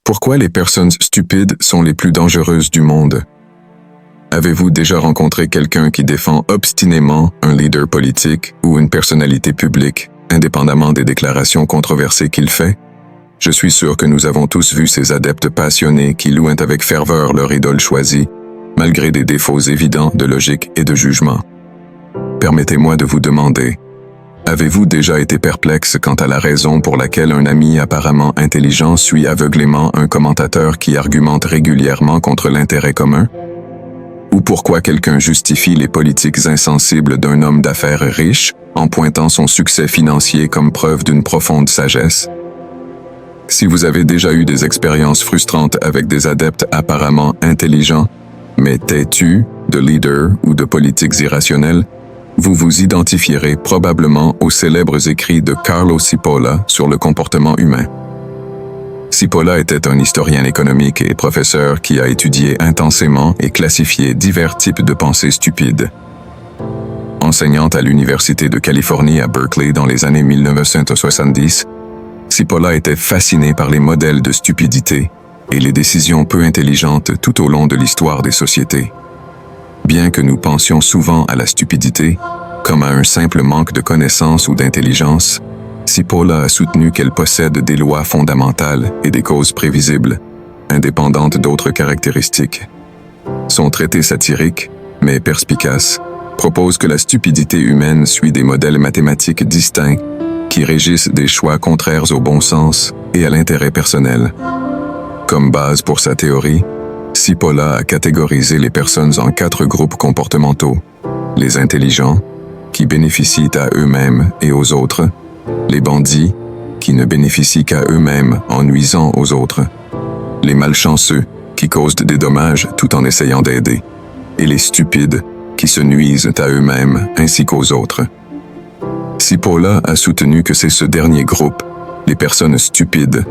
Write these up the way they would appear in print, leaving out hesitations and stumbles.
Pourquoi les personnes stupides sont les plus dangereuses du monde? Avez-vous déjà rencontré quelqu'un qui défend obstinément un leader politique ou une personnalité publique, indépendamment des déclarations controversées qu'il fait? Je suis sûr que nous avons tous vu ces adeptes passionnés qui louent avec ferveur leur idole choisie, malgré des défauts évidents de logique et de jugement. Permettez-moi de vous demander, avez-vous déjà été perplexe quant à la raison pour laquelle un ami apparemment intelligent suit aveuglément un commentateur qui argumente régulièrement contre l'intérêt commun? Ou pourquoi quelqu'un justifie les politiques insensibles d'un homme d'affaires riche en pointant son succès financier comme preuve d'une profonde sagesse? Si vous avez déjà eu des expériences frustrantes avec des adeptes apparemment intelligents, mais têtus, de leaders ou de politiques irrationnelles, vous vous identifierez probablement aux célèbres écrits de Carlo Cipolla sur le comportement humain. Cipolla était un historien économique et professeur qui a étudié intensément et classifié divers types de pensées stupides. Enseignant à l'Université de Californie à Berkeley dans les années 1970, Cipolla était fasciné par les modèles de stupidité et les décisions peu intelligentes tout au long de l'histoire des sociétés. Bien que nous pensions souvent à la stupidité comme à un simple manque de connaissance ou d'intelligence, Cipolla a soutenu qu'elle possède des lois fondamentales et des causes prévisibles, indépendantes d'autres caractéristiques. Son traité satirique, mais perspicace, propose que la stupidité humaine suit des modèles mathématiques distincts qui régissent des choix contraires au bon sens et à l'intérêt personnel. Comme base pour sa théorie, Cipolla a catégorisé les personnes en 4 groupes comportementaux: les intelligents, qui bénéficient à eux-mêmes et aux autres, les bandits, qui ne bénéficient qu'à eux-mêmes en nuisant aux autres, les malchanceux, qui causent des dommages tout en essayant d'aider, et les stupides, qui se nuisent à eux-mêmes ainsi qu'aux autres. Cipolla a soutenu que c'est ce dernier groupe, les personnes stupides,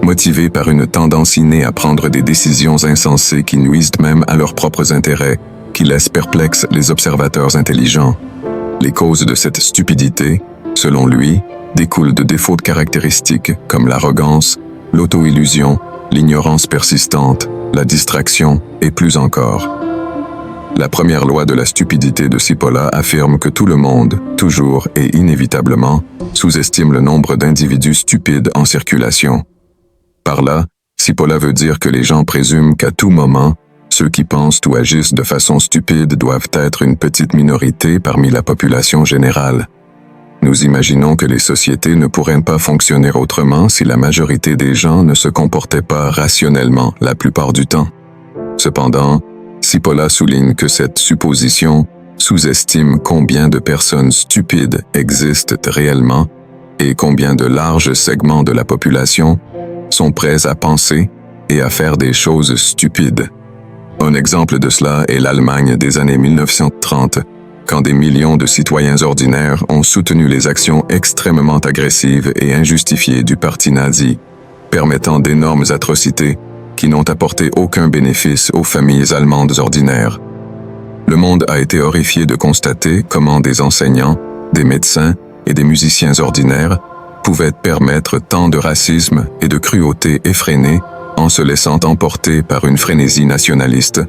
motivés par une tendance innée à prendre des décisions insensées qui nuisent même à leurs propres intérêts, qui laissent perplexes les observateurs intelligents. Les causes de cette stupidité, selon lui, découlent de défauts de caractéristiques comme l'arrogance, l'auto-illusion, l'ignorance persistante, la distraction et plus encore. La première loi de la stupidité de Cipolla affirme que tout le monde, toujours et inévitablement, sous-estime le nombre d'individus stupides en circulation. Par là, Cipolla veut dire que les gens présument qu'à tout moment, ceux qui pensent ou agissent de façon stupide doivent être une petite minorité parmi la population générale. Nous imaginons que les sociétés ne pourraient pas fonctionner autrement si la majorité des gens ne se comportaient pas rationnellement la plupart du temps. Cependant, Cipolla souligne que cette supposition sous-estime combien de personnes stupides existent réellement et combien de larges segments de la population sont prêts à penser et à faire des choses stupides. Un exemple de cela est l'Allemagne des années 1930, quand des millions de citoyens ordinaires ont soutenu les actions extrêmement agressives et injustifiées du parti nazi, permettant d'énormes atrocités qui n'ont apporté aucun bénéfice aux familles allemandes ordinaires. Le monde a été horrifié de constater comment des enseignants, des médecins et des musiciens ordinaires pouvaient permettre tant de racisme et de cruauté effrénée en se laissant emporter par une frénésie nationaliste,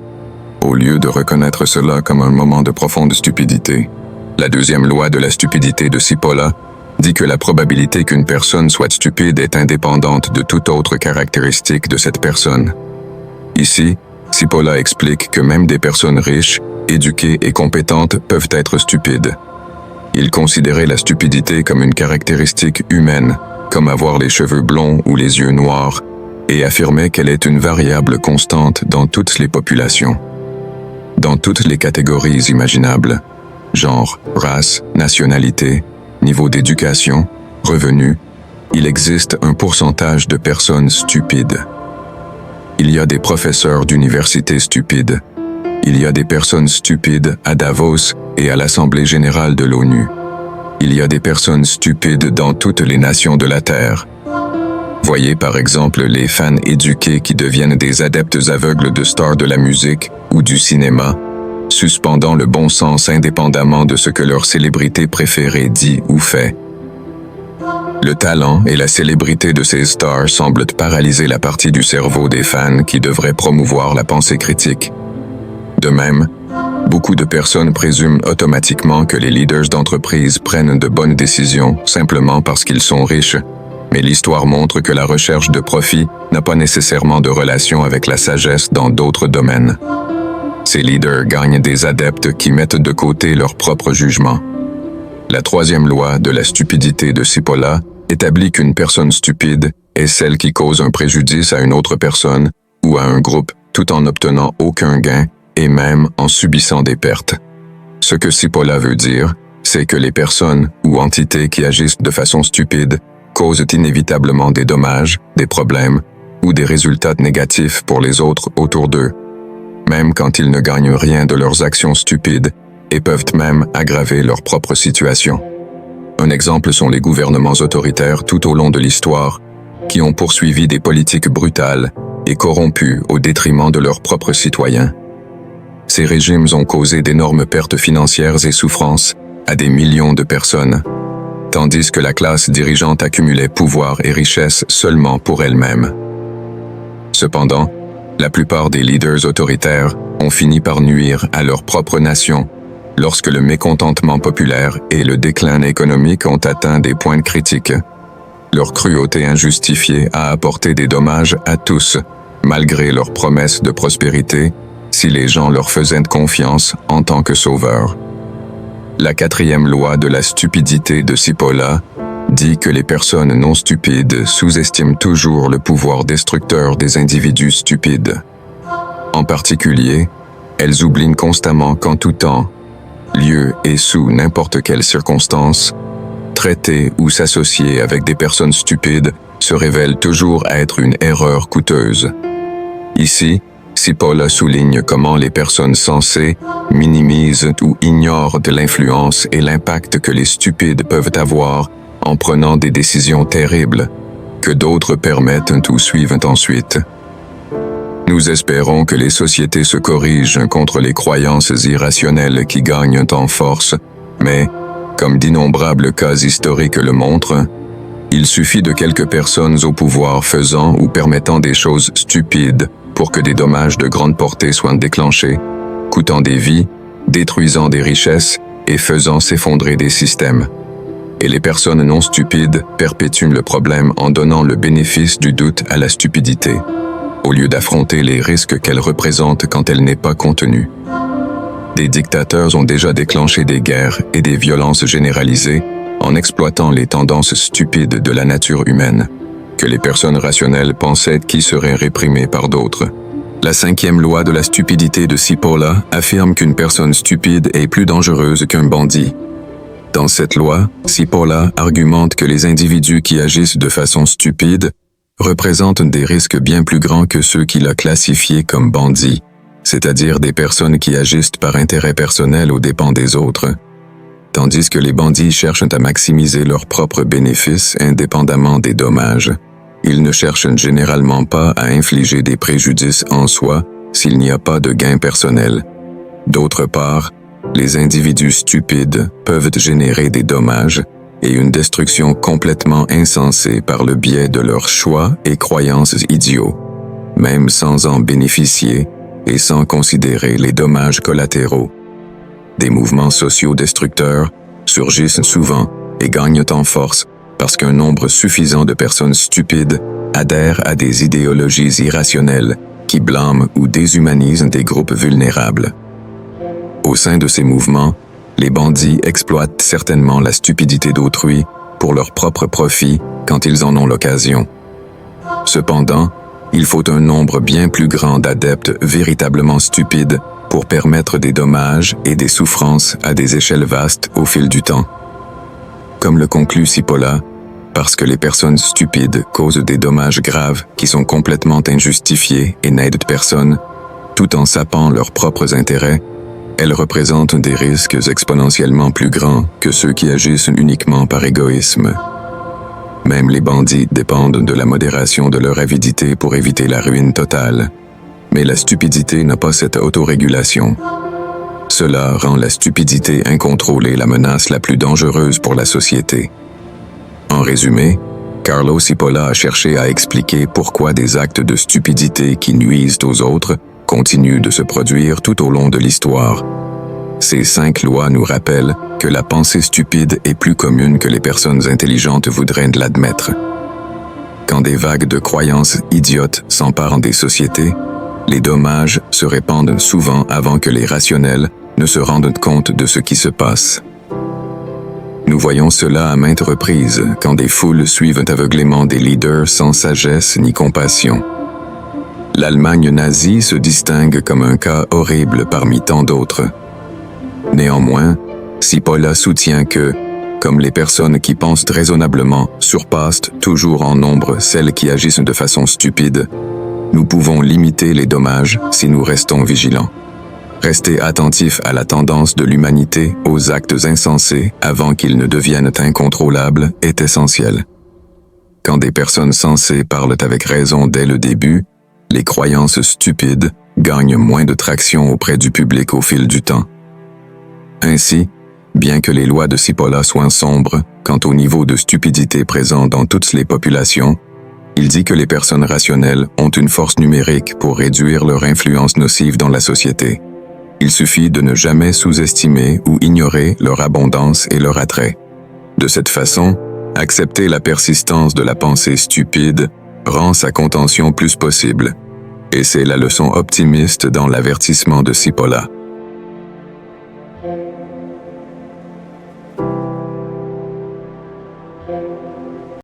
au lieu de reconnaître cela comme un moment de profonde stupidité. La deuxième loi de la stupidité de Cipolla dit que la probabilité qu'une personne soit stupide est indépendante de toute autre caractéristique de cette personne. Ici, Cipolla explique que même des personnes riches, éduquées et compétentes peuvent être stupides. Il considérait la stupidité comme une caractéristique humaine, comme avoir les cheveux blonds ou les yeux noirs, et affirmait qu'elle est une variable constante dans toutes les populations. Dans toutes les catégories imaginables, genre, race, nationalité, niveau d'éducation, revenus, il existe un pourcentage de personnes stupides. Il y a des professeurs d'université stupides. Il y a des personnes stupides à Davos et à l'Assemblée générale de l'ONU. Il y a des personnes stupides dans toutes les nations de la Terre. Voyez par exemple les fans éduqués qui deviennent des adeptes aveugles de stars de la musique ou du cinéma, suspendant le bon sens indépendamment de ce que leur célébrité préférée dit ou fait. Le talent et la célébrité de ces stars semblent paralyser la partie du cerveau des fans qui devrait promouvoir la pensée critique. De même, beaucoup de personnes présument automatiquement que les leaders d'entreprise prennent de bonnes décisions simplement parce qu'ils sont riches, mais l'histoire montre que la recherche de profit n'a pas nécessairement de relation avec la sagesse dans d'autres domaines. Ces leaders gagnent des adeptes qui mettent de côté leur propre jugement. La troisième loi de la stupidité de Cipolla établit qu'une personne stupide est celle qui cause un préjudice à une autre personne ou à un groupe tout en n'obtenant aucun gain et même en subissant des pertes. Ce que Cipolla veut dire, c'est que les personnes ou entités qui agissent de façon stupide causent inévitablement des dommages, des problèmes ou des résultats négatifs pour les autres autour d'eux, même quand ils ne gagnent rien de leurs actions stupides et peuvent même aggraver leur propre situation. Un exemple sont les gouvernements autoritaires tout au long de l'histoire qui ont poursuivi des politiques brutales et corrompues au détriment de leurs propres citoyens. Ces régimes ont causé d'énormes pertes financières et souffrances à des millions de personnes, tandis que la classe dirigeante accumulait pouvoir et richesse seulement pour elle-même. Cependant, la plupart des leaders autoritaires ont fini par nuire à leur propre nation lorsque le mécontentement populaire et le déclin économique ont atteint des points critiques. Leur cruauté injustifiée a apporté des dommages à tous, malgré leurs promesses de prospérité, si les gens leur faisaient confiance en tant que sauveurs. La quatrième loi de la stupidité de Cipolla dit que les personnes non stupides sous-estiment toujours le pouvoir destructeur des individus stupides. En particulier, elles oublient constamment qu'en tout temps, lieu et sous n'importe quelle circonstance, traiter ou s'associer avec des personnes stupides se révèle toujours être une erreur coûteuse. Ici, Cipolla souligne comment les personnes sensées minimisent ou ignorent de l'influence et l'impact que les stupides peuvent avoir en prenant des décisions terribles, que d'autres permettent ou suivent ensuite. Nous espérons que les sociétés se corrigent contre les croyances irrationnelles qui gagnent en force, mais, comme d'innombrables cas historiques le montrent, il suffit de quelques personnes au pouvoir faisant ou permettant des choses stupides pour que des dommages de grande portée soient déclenchés, coûtant des vies, détruisant des richesses et faisant s'effondrer des systèmes. Et les personnes non stupides perpétuent le problème en donnant le bénéfice du doute à la stupidité, au lieu d'affronter les risques qu'elle représente quand elle n'est pas contenue. Des dictateurs ont déjà déclenché des guerres et des violences généralisées en exploitant les tendances stupides de la nature humaine, que les personnes rationnelles pensaient qui seraient réprimées par d'autres. La cinquième loi de la stupidité de Cipolla affirme qu'une personne stupide est plus dangereuse qu'un bandit. Dans cette loi, Cipolla argumente que les individus qui agissent de façon stupide représentent des risques bien plus grands que ceux qu'il a classifiés comme bandits, c'est-à-dire des personnes qui agissent par intérêt personnel aux dépens des autres, tandis que les bandits cherchent à maximiser leurs propres bénéfices indépendamment des dommages. Ils ne cherchent généralement pas à infliger des préjudices en soi s'il n'y a pas de gain personnel. D'autre part, les individus stupides peuvent générer des dommages et une destruction complètement insensée par le biais de leurs choix et croyances idiots, même sans en bénéficier et sans considérer les dommages collatéraux. Des mouvements sociaux destructeurs surgissent souvent et gagnent en force parce qu'un nombre suffisant de personnes stupides adhèrent à des idéologies irrationnelles qui blâment ou déshumanisent des groupes vulnérables. Au sein de ces mouvements, les bandits exploitent certainement la stupidité d'autrui pour leur propre profit quand ils en ont l'occasion. Cependant, il faut un nombre bien plus grand d'adeptes véritablement stupides pour permettre des dommages et des souffrances à des échelles vastes au fil du temps. Comme le conclut Cipolla, parce que les personnes stupides causent des dommages graves qui sont complètement injustifiés et n'aident personne, tout en sapant leurs propres intérêts, elles représentent des risques exponentiellement plus grands que ceux qui agissent uniquement par égoïsme. Même les bandits dépendent de la modération de leur avidité pour éviter la ruine totale. Mais la stupidité n'a pas cette autorégulation. Cela rend la stupidité incontrôlée la menace la plus dangereuse pour la société. En résumé, Carlo Cipolla a cherché à expliquer pourquoi des actes de stupidité qui nuisent aux autres continuent de se produire tout au long de l'histoire. Ces 5 lois nous rappellent que la pensée stupide est plus commune que les personnes intelligentes voudraient l'admettre. Quand des vagues de croyances idiotes s'emparent des sociétés, les dommages se répandent souvent avant que les rationnels ne se rendent compte de ce qui se passe. Nous voyons cela à maintes reprises quand des foules suivent aveuglément des leaders sans sagesse ni compassion. L'Allemagne nazie se distingue comme un cas horrible parmi tant d'autres. Néanmoins, Cipolla soutient que, comme les personnes qui pensent raisonnablement surpassent toujours en nombre celles qui agissent de façon stupide, nous pouvons limiter les dommages si nous restons vigilants. Rester attentif à la tendance de l'humanité aux actes insensés avant qu'ils ne deviennent incontrôlables est essentiel. Quand des personnes sensées parlent avec raison dès le début, les croyances stupides gagnent moins de traction auprès du public au fil du temps. Ainsi, bien que les lois de Cipolla soient sombres quant au niveau de stupidité présent dans toutes les populations, il dit que les personnes rationnelles ont une force numérique pour réduire leur influence nocive dans la société. Il suffit de ne jamais sous-estimer ou ignorer leur abondance et leur attrait. De cette façon, accepter la persistance de la pensée stupide rend sa contention plus possible. Et c'est la leçon optimiste dans l'avertissement de Cipolla.